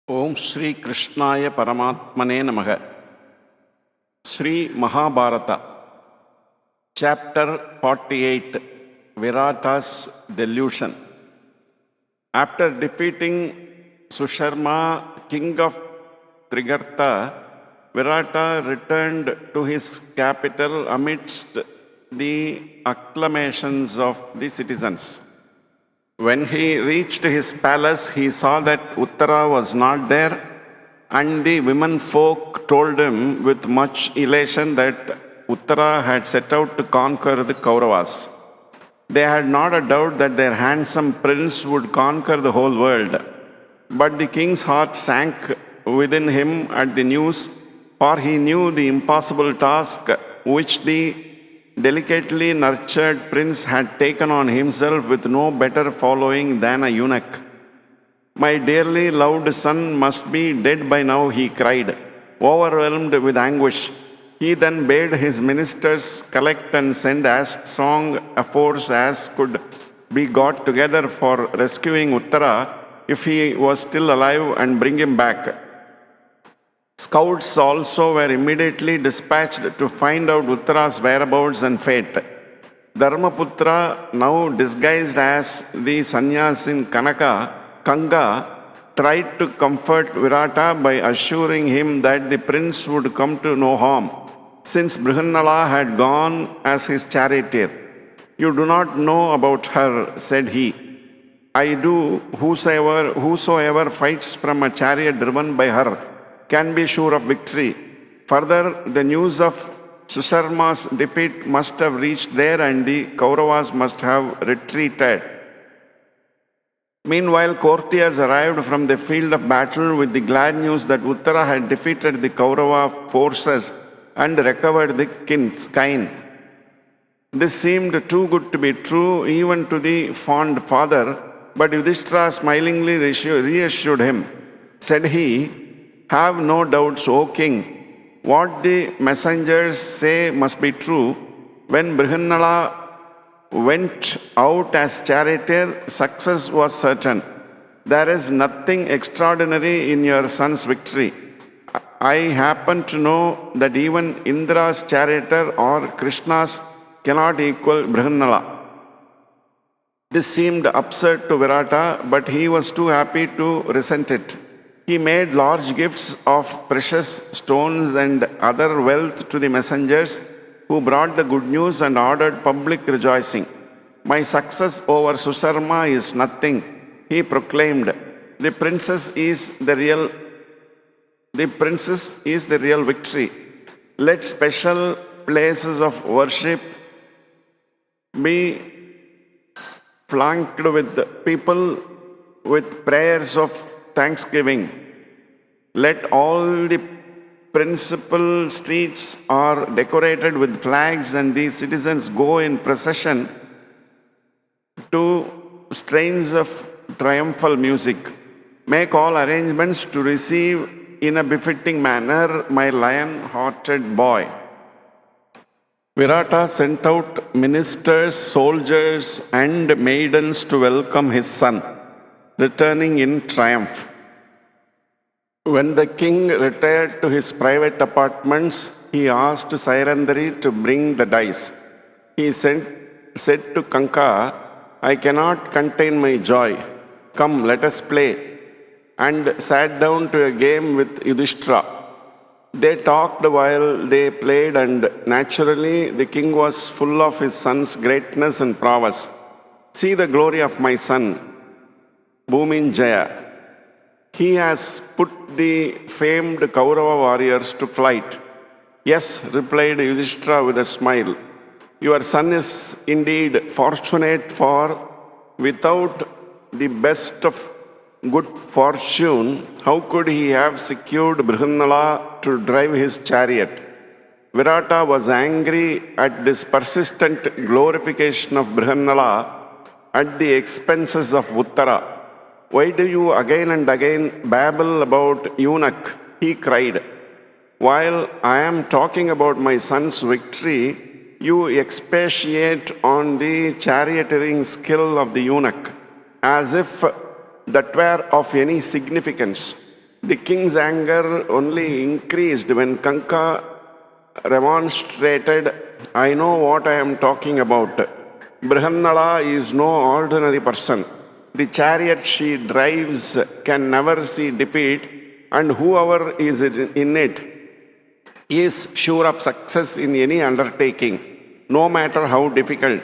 Om Shri Krishnaya Paramatmane Namaha. Sri Mahabharata, Chapter 48.Virata's delusion. After defeating Susharma, king of Trigartha, Virata returned to his capital amidst the acclamations of the citizens. When he reached his palace, he saw that Uttara was not there, and the women folk told him with much elation that Uttara had set out to conquer the Kauravas. They had not a doubt that their handsome prince would conquer the whole world. But the king's heart sank within him at the news, for he knew the impossible task which the delicately nurtured prince had taken on himself with no better following than a eunuch. "My dearly loved son must be dead by now," he cried, overwhelmed with anguish. He then bade his ministers collect and send as strong a force as could be got together for rescuing Uttara if he was still alive and bring him back. Scouts also were immediately dispatched to find out Uttara's whereabouts and fate. Dharmaputra, now disguised as the sannyasin Kanga, tried to comfort Virata by assuring him that the prince would come to no harm, since Brihannala had gone as his charioteer. "You do not know about her," said he. "I do. Whosoever fights from a chariot driven by her can be sure of victory." Further, the news of Susharma's defeat must have reached there, and the Kauravas must have retreated. Meanwhile, courtiers arrived from the field of battle with the glad news that Uttara had defeated the Kaurava forces and recovered the kine. This seemed too good to be true even to the fond father, but Yudhishthira smilingly reassured him. Said he, "Have no doubts, O king. What the messengers say must be true. When Brihannala went out as charioteer, success was certain. There is nothing extraordinary in your son's victory. I happen to know that even Indra's charioteer or Krishna's cannot equal Brihannala." This seemed absurd to Virata, but he was too happy to resent it. He made large gifts of precious stones and other wealth to the messengers who brought the good news and ordered public rejoicing. "My success over Susharma is nothing," he proclaimed. The princess is the real victory. Let special places of worship be flanked with people with prayers of thanksgiving. Let all the principal streets are decorated with flags, and the citizens go in procession to strains of triumphal music. Make all arrangements to receive in a befitting manner my lion-hearted boy." Virata sent out ministers, soldiers, and maidens to welcome his son, returning in triumph. When the king retired to his private apartments, he asked Sairandari to bring the dice. He said to Kanka, "I cannot contain my joy. Come, let us play," and sat down to a game with Yudhishthira. They talked while they played, and naturally the king was full of his son's greatness and prowess. "See the glory of my son, Bhuminjaya. He has put the famed Kaurava warriors to flight." "Yes," replied Yudhishthira with a smile. "Your son is indeed fortunate, for without the best of good fortune, how could he have secured Brihannala to drive his chariot?" Virata was angry at this persistent glorification of Brihannala at the expenses of Uttara. "Why do you again and again babble about eunuch?" he cried. "While I am talking about my son's victory, you expatiate on the charioteering skill of the eunuch, as if that were of any significance. The king's anger only increased when Kanka remonstrated, I know what I am talking about. Brihannala is no ordinary person. The chariot she drives can never see defeat, and whoever is in it is sure of success in any undertaking, no matter how difficult.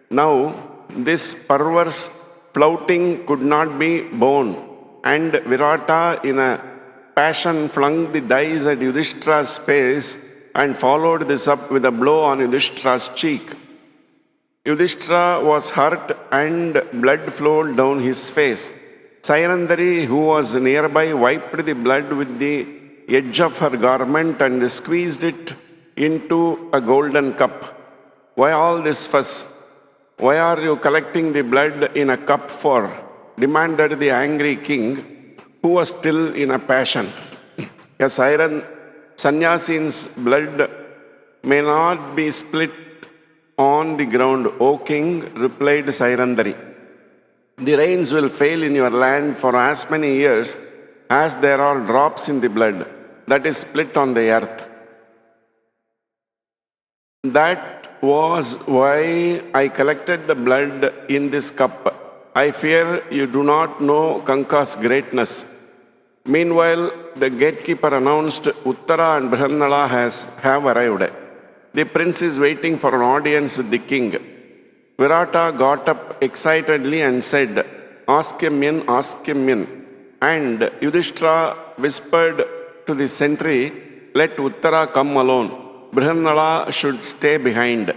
Now, this perverse flouting could not be borne, and Virata, in a passion, flung the dice at Yudhishthira's face and followed this up with a blow on Yudhishthira's cheek. Yudhishthira was hurt and blood flowed down his face. Sairandari, who was nearby, wiped the blood with the edge of her garment and squeezed it into a golden cup. Why all this fuss? Why are you collecting the blood in a cup for? Demanded the angry king, who was still in a passion. A sannyasin's blood may not be split on the ground, O king, replied Sairandari. The rains will fail in your land for as many years as there are drops in the blood that is split on the earth. That was why I collected the blood in this cup. I fear you do not know Kanka's greatness. Meanwhile, the gatekeeper announced Uttara and Brihannala have arrived. The prince is waiting for an audience with the king. Virata got up excitedly and said, Ask him in, ask him in. And Yudhishthira whispered to the sentry, Let Uttara come alone. Brihannala should stay behind.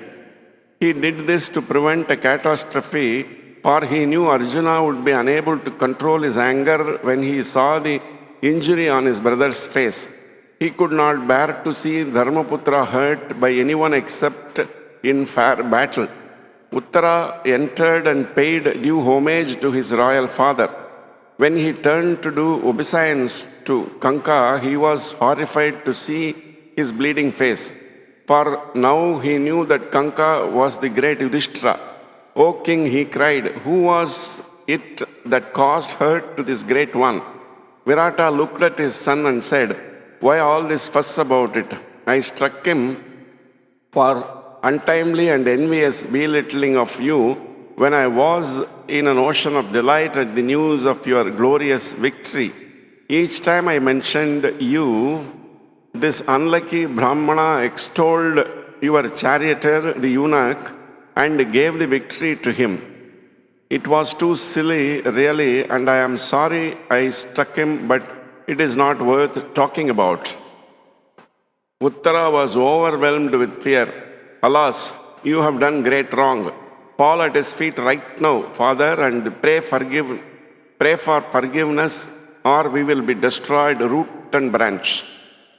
He did this to prevent a catastrophe, for he knew Arjuna would be unable to control his anger when he saw the injury on his brother's face. He could not bear to see Dharmaputra hurt by anyone except in fair battle. Uttara entered and paid due homage to his royal father. When he turned to do obeisance to Kanka, he was horrified to see his bleeding face. For now he knew that Kanka was the great Yudhishthira. O king, he cried, who was it that caused hurt to this great one? Virata looked at his son and said, Why all this fuss about it? I struck him for untimely and envious belittling of you when I was in an ocean of delight at the news of your glorious victory. Each time I mentioned you, this unlucky Brahmana extolled your charioteer, the eunuch, and gave the victory to him. It was too silly, really, and I am sorry I struck him, but it is not worth talking about. Uttara was overwhelmed with fear. Alas, you have done great wrong. Fall at his feet right now, Father, and pray for forgiveness, or we will be destroyed root and branch.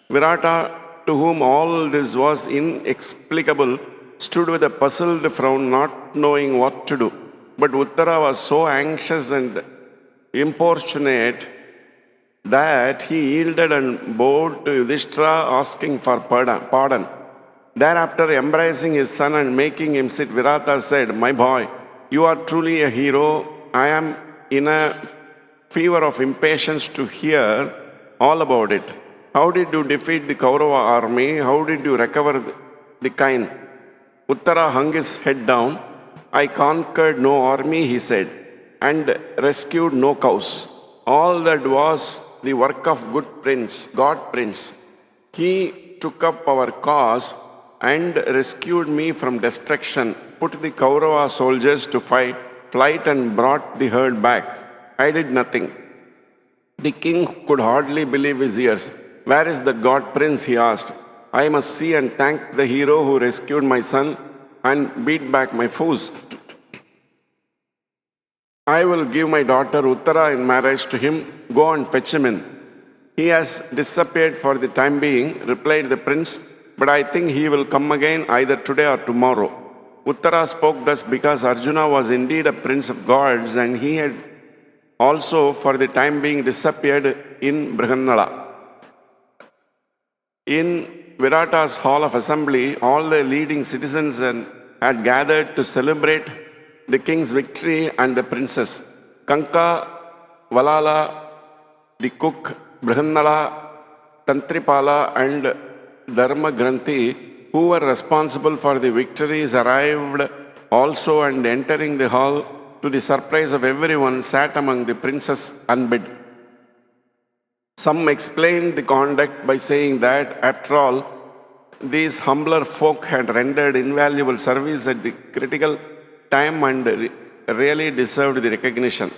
Virata, to whom all this was inexplicable, stood with a puzzled frown, not knowing what to do. But Uttara was so anxious and importunate that he yielded and bowed to Yudhishthira, asking for pardon. Thereafter, embracing his son and making him sit, Virata said, My boy, you are truly a hero. I am in a fever of impatience to hear all about it. How did you defeat the Kaurava army? How did you recover the kine? Uttara hung his head down. I conquered no army, he said, and rescued no cows. All that was the work of God Prince. He took up our cause and rescued me from destruction, put the Kaurava soldiers to flight and brought the herd back. I did nothing. The king could hardly believe his ears. Where is the God Prince? He asked. I must see and thank the hero who rescued my son and beat back my foes. I will give my daughter Uttara in marriage to him. Go and fetch him in. He has disappeared for the time being, replied the prince, but I think he will come again either today or tomorrow. Uttara spoke thus because Arjuna was indeed a prince of gods, and he had also for the time being disappeared in Brihannala. In Virata's hall of assembly, all the leading citizens had gathered to celebrate the king's victory and the princess. Kanka, Valala, the cook, Brihannala, Tantripala and Dharma Granthi, who were responsible for the victories, arrived also, and entering the hall, to the surprise of everyone, sat among the princes unbid. Some explained the conduct by saying that, after all, these humbler folk had rendered invaluable service at the critical time and really deserved the recognition.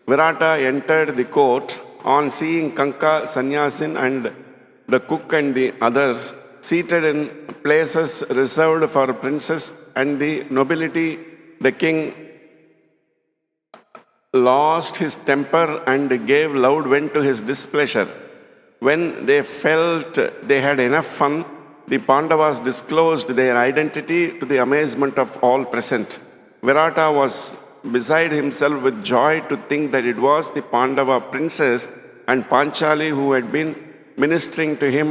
Virata entered the court. On seeing Kanka, Sannyasin and the cook and the others seated in places reserved for princes and the nobility, the king lost his temper and gave loud vent to his displeasure. When they felt they had enough fun, the Pandavas disclosed their identity to the amazement of all present. Virata was beside himself with joy to think that it was the Pandava princess and Panchali who had been ministering to him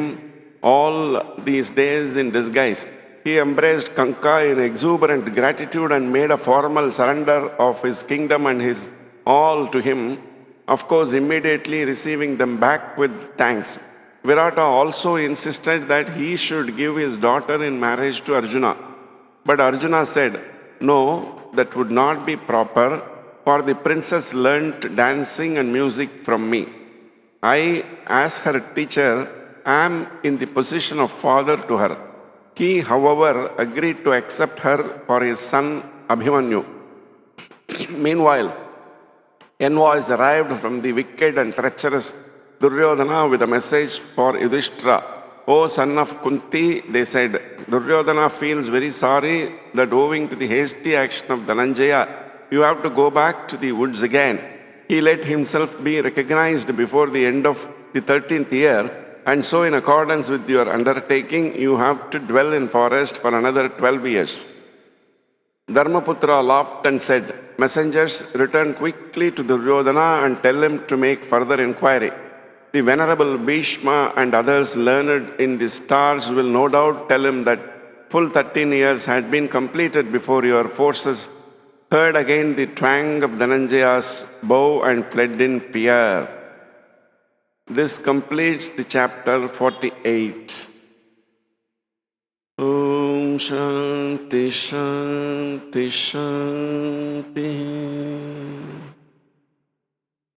all these days in disguise. He embraced Kanka in exuberant gratitude and made a formal surrender of his kingdom and his all to him, of course, immediately receiving them back with thanks. Virata also insisted that he should give his daughter in marriage to Arjuna. But Arjuna said, "No, that would not be proper, for the princess learnt dancing and music from me. I, as her teacher, am in the position of father to her." He, however, agreed to accept her for his son Abhimanyu. Meanwhile, envoys arrived from the wicked and treacherous Duryodhana with a message for Yudhishthira. "O son of Kunti," they said, "Duryodhana feels very sorry that owing to the hasty action of Dhananjaya, you have to go back to the woods again. He let himself be recognized before the end of the 13th year, and so in accordance with your undertaking, you have to dwell in forest for another 12 years. Dharmaputra laughed and said, "Messengers, return quickly to Duryodhana and tell him to make further inquiry. The venerable Bhishma and others learned in the stars will no doubt tell him that full 13 years had been completed before your forces heard again the twang of Dhananjaya's bow and fled in fear." This completes the chapter 48. Om Shanti Shanti Shanti.